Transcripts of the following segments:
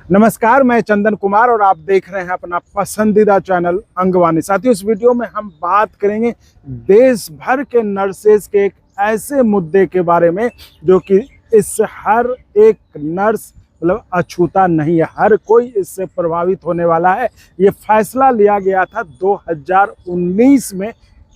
नमस्कार, मैं चंदन कुमार और आप देख रहे हैं अपना पसंदीदा चैनल अंगवानी। साथियों, इस वीडियो में हम बात करेंगे देश भर के नर्सेज के एक ऐसे मुद्दे के बारे में जो कि इससे हर एक नर्स अछूता नहीं है, हर कोई इससे प्रभावित होने वाला है। ये फैसला लिया गया था 2019 में,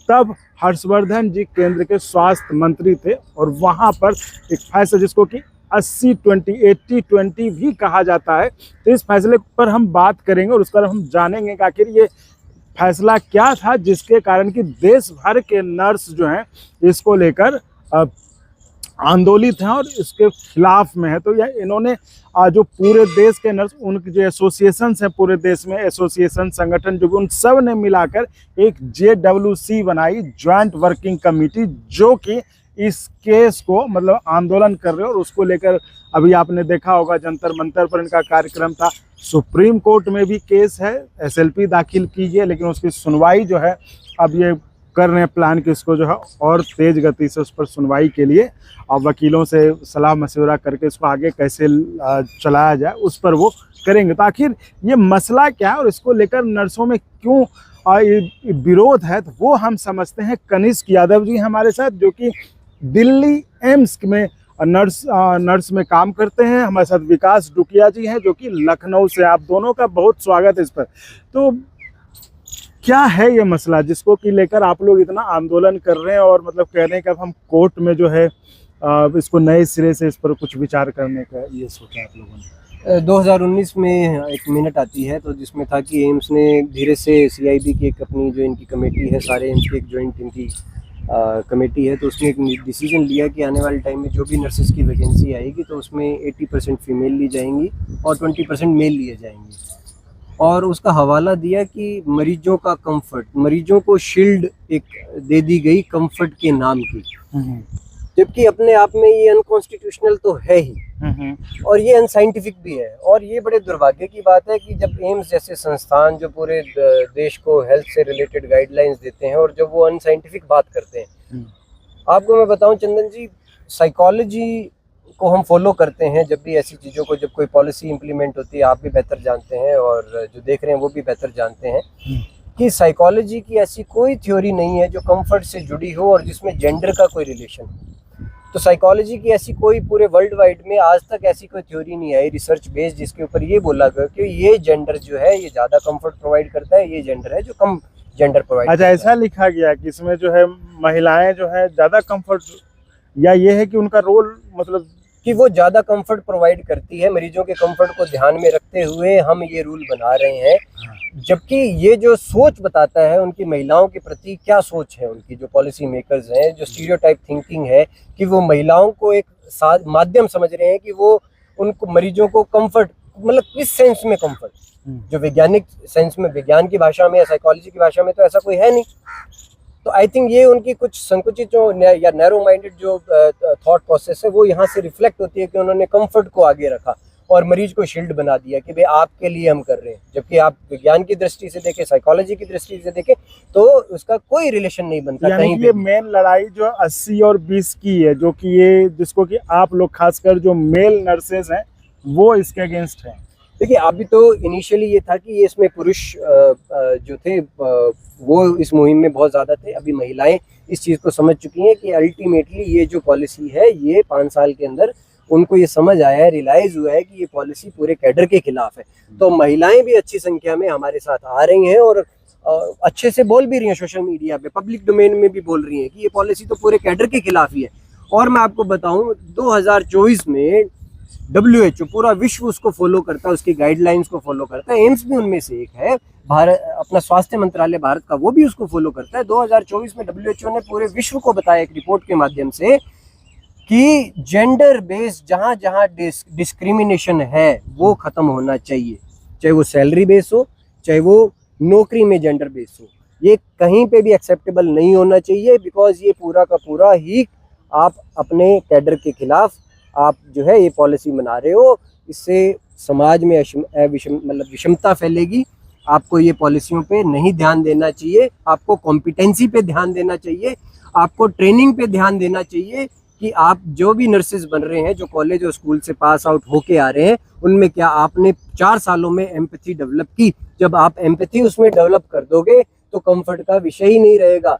तब हर्षवर्धन जी केंद्र के स्वास्थ्य मंत्री थे और वहाँ पर एक फैसला जिसको कि 80-20 80-20 भी कहा जाता है। तो इस फैसले पर हम बात करेंगे और उस पर हम जानेंगे कि आखिर ये फैसला क्या था जिसके कारण कि देश भर के नर्स जो हैं इसको लेकर आंदोलित हैं और इसके खिलाफ में है। तो यह इन्होंने जो पूरे देश के नर्स, उनके जो एसोसिएशंस हैं पूरे देश में, एसोसिएशन संगठन जो उन सब ने मिलाकर एक JWC बनाई, ज्वाइंट वर्किंग कमेटी, जो कि इस केस को आंदोलन कर रहे हो। और उसको लेकर अभी आपने देखा होगा जंतर मंतर पर इनका कार्यक्रम था। सुप्रीम कोर्ट में भी केस है, SLP दाखिल कीजिए, लेकिन उसकी सुनवाई जो है अब ये कर रहे हैं प्लान कि इसको जो है और तेज गति से उस पर सुनवाई के लिए और वकीलों से सलाह मशवरा करके इसको आगे कैसे चलाया जाए उस पर वो करेंगे। तो आखिर ये मसला क्या है और इसको लेकर नर्सों में क्यों विरोध है, तो वो हम समझते हैं। कनिष्क यादव जी हमारे साथ, जो कि दिल्ली एम्स में नर्स में काम करते हैं। हमारे साथ विकास डुकिया जी हैं जो कि लखनऊ से। आप दोनों का बहुत स्वागत है इस पर। तो क्या है ये मसला जिसको कि लेकर आप लोग इतना आंदोलन कर रहे हैं और कह रहे हैं कि अब हम कोर्ट में जो है इसको नए सिरे से इस पर कुछ विचार करने का ये सोचा आप लोगों ने? 2019 में एक मिनट आती है तो जिसमें था कि एम्स ने धीरे से CIB की एक अपनी जो इनकी कमेटी है, सारे एम्स की एक जॉइंट इनकी कमेटी है, तो उसने एक डिसीजन लिया कि आने वाले टाइम में जो भी नर्सेज की वैकेंसी आएगी तो उसमें 80% फीमेल ली जाएंगी और 20% मेल लिए जाएंगे। और उसका हवाला दिया कि मरीजों का कंफर्ट, मरीजों को शील्ड एक दे दी गई कंफर्ट के नाम की, जबकि अपने आप में ये अनकॉन्स्टिट्यूशनल तो है ही और ये अनसाइंटिफिक भी है। और ये बड़े दुर्भाग्य की बात है कि जब एम्स जैसे संस्थान जो पूरे देश को हेल्थ से रिलेटेड गाइडलाइंस देते हैं और जब वो अनसाइंटिफिक बात करते हैं। आपको मैं बताऊं चंदन जी, साइकोलॉजी को हम फॉलो करते हैं जब भी ऐसी चीज़ों को, जब कोई पॉलिसी इंप्लीमेंट होती है, आप भी बेहतर जानते हैं और जो देख रहे हैं वो भी बेहतर जानते हैं कि साइकोलॉजी की ऐसी कोई थ्योरी नहीं है जो कंफर्ट से जुड़ी हो और जिसमें जेंडर का कोई रिलेशन हो। तो साइकोलॉजी की ऐसी कोई पूरे वर्ल्ड वाइड में आज तक ऐसी कोई थ्योरी नहीं आई रिसर्च बेस्ड जिसके ऊपर ये बोला गया कि ये जेंडर जो है ये ज़्यादा कंफर्ट प्रोवाइड करता है, ये जेंडर है जो कम जेंडर प्रोवाइड करता है। ऐसा लिखा गया कि इसमें जो है महिलाएं जो है ज़्यादा कंफर्ट, या ये है कि उनका रोल कि वो ज़्यादा कंफर्ट प्रोवाइड करती है। मरीजों के कंफर्ट को ध्यान में रखते हुए हम ये रूल बना रहे हैं, जबकि ये जो सोच बताता है उनकी महिलाओं के प्रति क्या सोच है, उनकी जो पॉलिसी मेकर्स हैं, जो स्टीरियोटाइप थिंकिंग है कि वो महिलाओं को एक माध्यम समझ रहे हैं कि वो उनको मरीजों को कंफर्ट, किस सेंस में कंफर्ट, जो वैज्ञानिक सेंस में, विज्ञान की भाषा में या साइकोलॉजी की भाषा में तो ऐसा कोई है नहीं। तो आई थिंक ये उनकी कुछ संकुचित जो या नैरो माइंडेड जो थॉट प्रोसेस है वो यहाँ से रिफ्लेक्ट होती है कि उन्होंने कंफर्ट को आगे रखा और मरीज को शील्ड बना दिया कि भाई आपके लिए हम कर रहे हैं, जबकि आप विज्ञान की दृष्टि से देखें, साइकोलॉजी की दृष्टि से देखें तो उसका कोई रिलेशन नहीं बनता कहीं भी। ये मेन लड़ाई जो 80 और 20 की है, जो कि ये जिसको कि आप लोग खासकर जो मेल नर्सेज हैं वो इसके अगेंस्ट हैं। देखिए, अभी तो इनिशियली ये था कि ये इसमें पुरुष जो थे वो इस मुहिम में बहुत ज़्यादा थे। अभी महिलाएं इस चीज़ को समझ चुकी हैं कि अल्टीमेटली ये जो पॉलिसी है ये 5 साल के अंदर उनको ये समझ आया है, रियलाइज हुआ है कि ये पॉलिसी पूरे कैडर के खिलाफ है। तो महिलाएं भी अच्छी संख्या में हमारे साथ आ रही हैं और अच्छे से बोल भी रही हैं, सोशल मीडिया पे, पब्लिक डोमेन में भी बोल रही हैं कि ये पॉलिसी तो पूरे कैडर के खिलाफ ही है। और मैं आपको बताऊं 2024 में WHO पूरा विश्व उसको फॉलो करता है, उसकी गाइडलाइंस को फॉलो करता है। एम्स भी उनमें से एक है, भारत अपना स्वास्थ्य मंत्रालय भारत का वो भी उसको फॉलो करता है। 2024 में WHO ने पूरे विश्व को बताया एक रिपोर्ट के माध्यम से कि जेंडर बेस्ड जहाँ जहाँ डिस्क्रिमिनेशन है वो खत्म होना चाहिए, चाहे वो सैलरी बेस हो, चाहे वो नौकरी में जेंडर बेस हो, ये कहीं पे भी एक्सेप्टेबल नहीं होना चाहिए। बिकॉज ये पूरा का पूरा ही आप अपने कैडर के खिलाफ आप जो है ये पॉलिसी बना रहे हो, इससे समाज में विषमता फैलेगी। आपको ये पॉलिसियों पे नहीं ध्यान देना चाहिए, आपको कॉम्पिटेंसी पे ध्यान देना चाहिए, आपको ट्रेनिंग पे ध्यान देना चाहिए कि आप जो भी नर्सेज बन रहे हैं, जो कॉलेज और स्कूल से पास आउट होके आ रहे हैं, उनमें क्या आपने 4 सालों में एम्पैथी डेवलप की? जब आप एम्पैथी उसमें डेवलप कर दोगे तो कंफर्ट का विषय ही नहीं रहेगा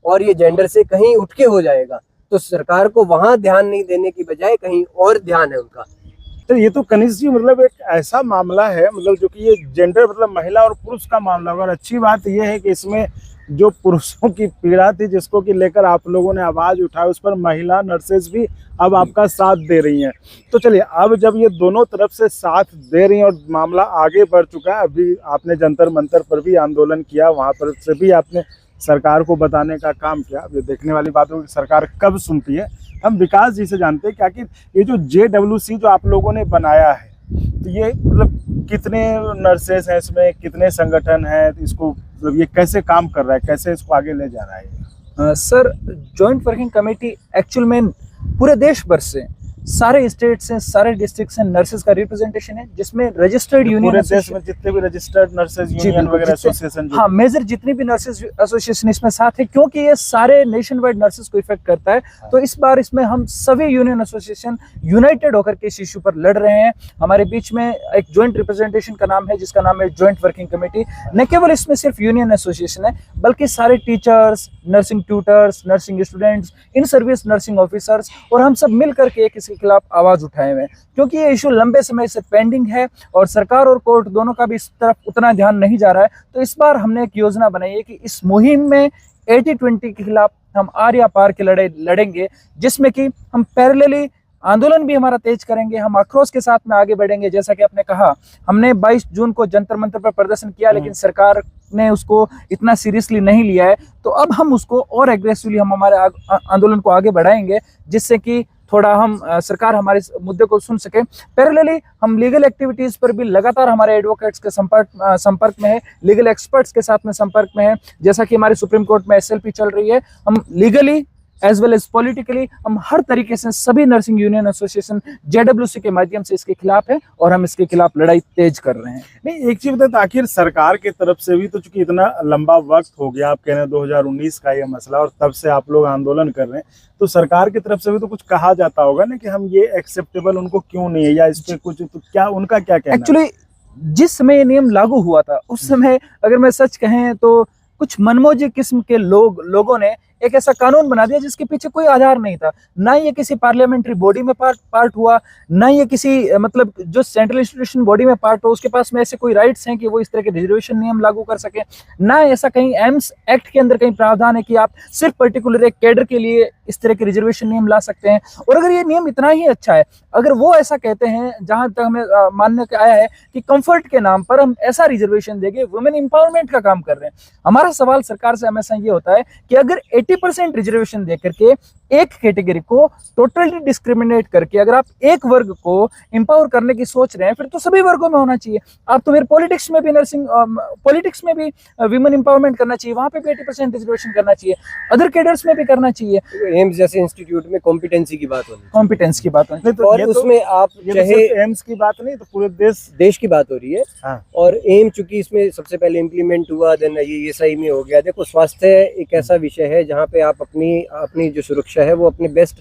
और ये जेंडर से कहीं उठ के हो जाएगा। तो सरकार को वहां ध्यान नहीं देने की बजाय कहीं और ध्यान है उनका। तो ये तो कनिष्ठ जी मतलब एक ऐसा मामला है, मतलब जो कि ये जेंडर मतलब महिला और पुरुष का मामला होगा। और अच्छी बात ये है कि इसमें जो पुरुषों की पीड़ा थी जिसको कि लेकर आप लोगों ने आवाज उठाई, उस पर महिला नर्सेज भी अब आपका साथ दे रही हैं। तो चलिए, अब जब ये दोनों तरफ से साथ दे रही हैं और मामला आगे बढ़ चुका है, अभी आपने जंतर मंतर पर भी आंदोलन किया, वहाँ पर से भी आपने सरकार को बताने का काम किया। अब ये देखने वाली बात होगी सरकार कब सुनती है। हम विकास जी से जानते हैं कि आखिर ये जो JWC जो आप लोगों ने बनाया है, तो ये मतलब कितने नर्सेस हैं इसमें, कितने संगठन हैं, इसको मतलब ये कैसे काम कर रहा है, कैसे इसको आगे ले जा रहा है? Sir, joint working committee actual में पूरे देश भर से, सारे स्टेट से, सारे डिस्ट्रिक्ट से नर्सेज का रिप्रेजेंटेशन है, जिसमें रजिस्टर्ड यूनियन पूरे देश में जितने भी रजिस्टर्ड नर्सेज यूनियन वगैरह एसोसिएशन, हाँ, मेजर जितनी भी नर्सेज एसोसिएशन इसमें साथ है, क्योंकि ये सारे नेशन वाइड नर्सेज को इफेक्ट करता है। तो इस बार इसमें हम सभी यूनियन एसोसिएशन यूनाइटेड होकर के इस इशू पर लड़ रहे हैं। हमारे बीच में एक ज्वाइंट रिप्रेजेंटेशन का नाम है जिसका नाम है ज्वाइंट वर्किंग कमेटी। न केवल इसमें सिर्फ यूनियन एसोसिएशन है, बल्कि सारे teachers, nursing tutors, nursing students, in service nursing officers, और हम सब मिल करके एक इसके खिलाफ आवाज उठाए हुए हैं, क्योंकि ये इशू लंबे समय से पेंडिंग है और सरकार और कोर्ट दोनों का भी इस तरफ उतना ध्यान नहीं जा रहा है। तो इस बार हमने एक योजना बनाई है कि इस मुहिम में 80-20 के खिलाफ हम आर या पार की लड़ाई लड़ेंगे, जिसमें कि हम पैरेलली आंदोलन भी हमारा तेज करेंगे, हम आक्रोश के साथ में आगे बढ़ेंगे। जैसा कि आपने कहा, हमने 22 जून को जंतर मंतर पर प्रदर्शन किया, लेकिन सरकार ने उसको इतना सीरियसली नहीं लिया है। तो अब हम उसको और एग्रेसिवली हम हमारे आंदोलन को आगे बढ़ाएंगे, जिससे कि थोड़ा हम सरकार हमारे मुद्दे को सुन सके। पैरेलली हम लीगल एक्टिविटीज पर भी लगातार हमारे एडवोकेट्स के संपर्क में है, लीगल एक्सपर्ट्स के साथ में संपर्क में है। जैसा कि हमारी सुप्रीम कोर्ट में SLP चल रही है, हम legally as well as politically हम हर तरीके से सभी नर्सिंग यूनियन एसोसिएशन JWC के माध्यम से इसके खिलाफ है और हम इसके खिलाफ लड़ाई तेज कर रहे हैं। नहीं, एक चीज बताए, तो आखिर सरकार की तरफ से भी तो चूंकि इतना लंबा वक्त हो गया, आप कह रहे हैं 2019 का ये मसला और तब से आप लोग आंदोलन कर रहे हैं, तो सरकार की तरफ से भी तो कुछ कहा जाता होगा ना कि हम ये एक्सेप्टेबल उनको क्यों नहीं है, या इस पे कुछ, तो क्या उनका क्या कहना है? एक्चुअली जिस समय ये नियम लागू हुआ था, उस समय अगर मैं सच कहें तो कुछ मनमोजी किस्म के लोगों ने एक ऐसा कानून बना दिया जिसके पीछे कोई आधार नहीं था। ना ये किसी पार्लियामेंट्री बॉडी में पार्ट हुआ, ना ये किसी मतलब जो सेंट्रल इंस्टीट्यूशन बॉडी में पार्ट हो, उसके पास में ऐसे कोई राइट्स हैं कि वो इस तरह के रिजर्वेशन नियम लागू कर सके। ना ऐसा कहीं एम्स एक्ट के अंदर कहीं प्रावधान है कि आप सिर्फ पर्टिकुलर एक कैडर के लिए इस तरह के रिजर्वेशन नियम ला सकते हैं। और अगर ये नियम इतना ही अच्छा है, अगर वो ऐसा कहते हैं, जहां तक हमें मानने के आया है कि कंफर्ट के नाम पर हम ऐसा रिजर्वेशन देंगे, वुमेन एम्पावरमेंट का काम कर रहे हैं। हमारा सवाल सरकार से हमेशा ये होता है कि अगर 80% रिजर्वेशन देकर के एक कैटेगरी को टोटली डिस्क्रिमिनेट करके अगर आप एक वर्ग को एम्पावर करने की सोच रहे हैं, फिर तो सभी वर्गों में होना चाहिए। आप तो फिर पॉलिटिक्स में भी पॉलिटिक्स में भी विमेन एम्पावरमेंट करना चाहिए, वहां पे भी 80% रिजर्वेशन करना चाहिए, अदर कैडर्स में भी करना चाहिए। एम्स जैसे इंस्टीट्यूट में कॉम्पिटेंसी की बात होनी, कॉम्पिटेंस की बात होनी, और उसमें आप चाहे एम्स की बात नहीं, तो पूरे देश की बात हो रही है। हाँ। और एम चूंकि इसमें सबसे पहले इम्प्लीमेंट हुआ, देन ये SI में हो गया। देखो, स्वास्थ्य एक ऐसा विषय है जहाँ पे आप अपनी जो सुरक्षा है वो अपने बेस्ट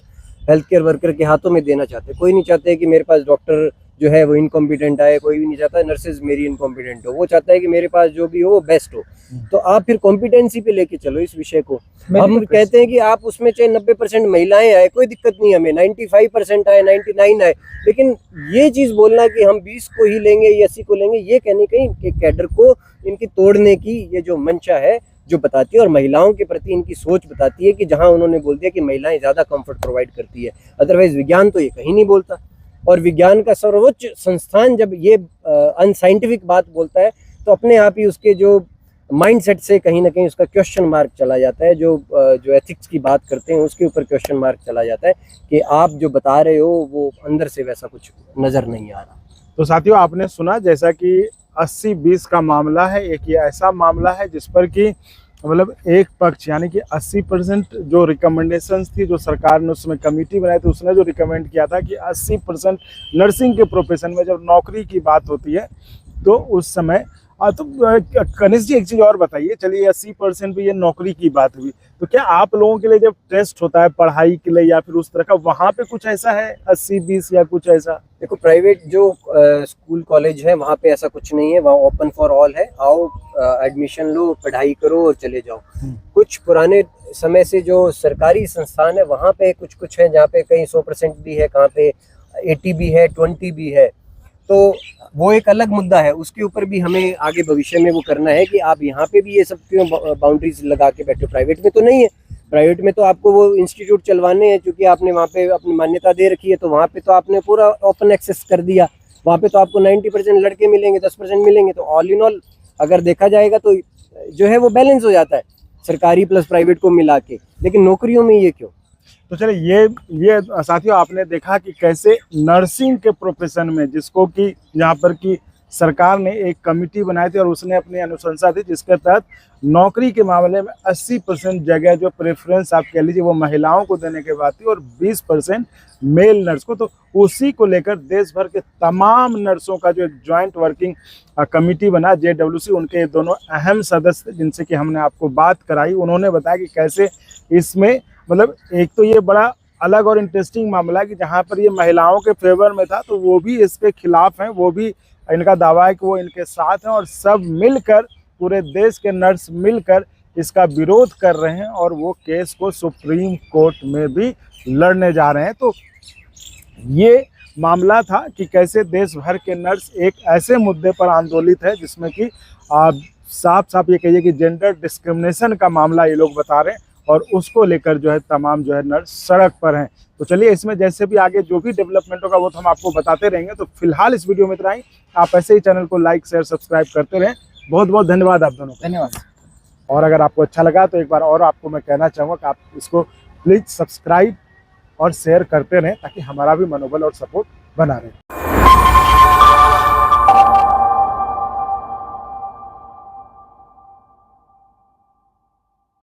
हेल्थ केयर वर्कर के हाथों में देना चाहते हैं। कोई नहीं चाहते कि मेरे पास डॉक्टर जो है वो इनकॉम्पिटेंट आए, कोई भी नहीं चाहता नर्सेज मेरी इनकॉम्पिटेंट हो, वो चाहता है कि मेरे पास जो भी हो वो बेस्ट हो। तो आप फिर कॉम्पिटेंसी पे लेके चलो इस विषय को। हम कहते हैं कि आप उसमें चाहे 90% महिलाएं आए, कोई दिक्कत नहीं, हमें 95% आए, 99 आए, लेकिन ये चीज बोलना कि हम 20 को ही लेंगे या 80 को लेंगे, ये कहने कहीं कैडर को इनकी तोड़ने की ये जो मंशा है जो बताती है, और महिलाओं के प्रति इनकी सोच बताती है कि जहां उन्होंने बोल दिया कि महिलाएं ज्यादा कंफर्ट प्रोवाइड करती है, अदरवाइज विज्ञान तो ये कहीं नहीं बोलता। और विज्ञान का सर्वोच्च संस्थान जब ये अनसाइंटिफिक बात बोलता है तो अपने आप ही उसके जो माइंडसेट से कहीं ना कहीं उसका क्वेश्चन मार्क चला जाता है। जो एथिक्स की बात करते हैं उसके ऊपर क्वेश्चन मार्क चला जाता है कि आप जो बता रहे हो वो अंदर से वैसा कुछ नजर नहीं आ रहा। तो साथियों, आपने सुना जैसा कि 80-20 का मामला है, एक ये ऐसा मामला है जिस पर कि मतलब एक पक्ष यानी कि 80% जो रिकमेंडेशंस थी, जो सरकार ने उसमें कमेटी बनाई थी, उसने जो रिकमेंड किया था कि 80% नर्सिंग के प्रोफेशन में जब नौकरी की बात होती है तो उस समय तो कनिष्ठ जी एक चीज और बताइए, चलिए 80% भी ये नौकरी की बात हुई, तो क्या आप लोगों के लिए जब टेस्ट होता है पढ़ाई के लिए या फिर उस तरह का, वहां पे कुछ ऐसा है 80-20 या कुछ ऐसा? देखो प्राइवेट जो स्कूल कॉलेज है वहाँ पे ऐसा कुछ नहीं है, वहाँ ओपन फॉर ऑल है। आओ एडमिशन लो, पढ़ाई करो और चले जाओ। कुछ पुराने समय से जो सरकारी संस्थान है वहाँ पे कुछ कुछ है जहाँ पे कहीं 100% भी है, कहाँ पे 80 भी है, 20 भी है। तो वो एक अलग मुद्दा है, उसके ऊपर भी हमें आगे भविष्य में वो करना है कि आप यहाँ पे भी ये सब क्यों बाउंड्रीज लगा के बैठे। प्राइवेट में तो नहीं है, प्राइवेट में तो आपको वो इंस्टीट्यूट चलवाने हैं, क्योंकि आपने वहाँ पे अपनी मान्यता दे रखी है, तो वहाँ पे तो आपने पूरा ओपन एक्सेस कर दिया। वहाँ पे तो आपको 90% लड़के मिलेंगे, 10% मिलेंगे। तो ऑल इन ऑल अगर देखा जाएगा तो जो है वो बैलेंस हो जाता है सरकारी प्लस प्राइवेट को मिला के। लेकिन नौकरियों में ये क्यों? तो चलिए ये साथियों, आपने देखा कि कैसे नर्सिंग के प्रोफेशन में, जिसको कि यहाँ पर की सरकार ने एक कमेटी बनाई थी और उसने अपनी अनुशंसा दी, जिसके तहत नौकरी के मामले में 80% जगह जो प्रेफरेंस आप कह लीजिए वो महिलाओं को देने के बाद थी और 20% मेल नर्स को। तो उसी को लेकर देश भर के तमाम नर्सों का जो एक ज्वाइंट वर्किंग कमेटी बना, JWC, उनके दोनों अहम सदस्य जिनसे कि हमने आपको बात कराई, उन्होंने बताया कि कैसे इसमें मतलब एक तो ये बड़ा अलग और इंटरेस्टिंग मामला है कि जहाँ पर ये महिलाओं के फेवर में था तो वो भी इसके खिलाफ हैं, वो भी इनका दावा है कि वो इनके साथ हैं, और सब मिलकर, पूरे देश के नर्स मिलकर इसका विरोध कर रहे हैं और वो केस को सुप्रीम कोर्ट में भी लड़ने जा रहे हैं। तो ये मामला था कि कैसे देश भर के नर्स एक ऐसे मुद्दे पर आंदोलित है जिसमें कि साफ साफ ये कहिए कि जेंडर डिस्क्रिमिनेशन का मामला ये लोग बता रहे हैं, और उसको लेकर जो है तमाम जो है नर्स सड़क पर हैं। तो चलिए इसमें जैसे भी आगे जो भी डेवलपमेंट होगा वो तो हम आपको बताते रहेंगे। तो फिलहाल इस वीडियो में इतना ही। आप ऐसे ही चैनल को लाइक शेयर सब्सक्राइब करते रहें। बहुत बहुत धन्यवाद आप दोनों को। धन्यवाद। और अगर आपको अच्छा लगा तो एक बार और आपको मैं कहना चाहूँगा कि आप इसको प्लीज़ सब्सक्राइब और शेयर करते रहें ताकि हमारा भी मनोबल और सपोर्ट बना रहे।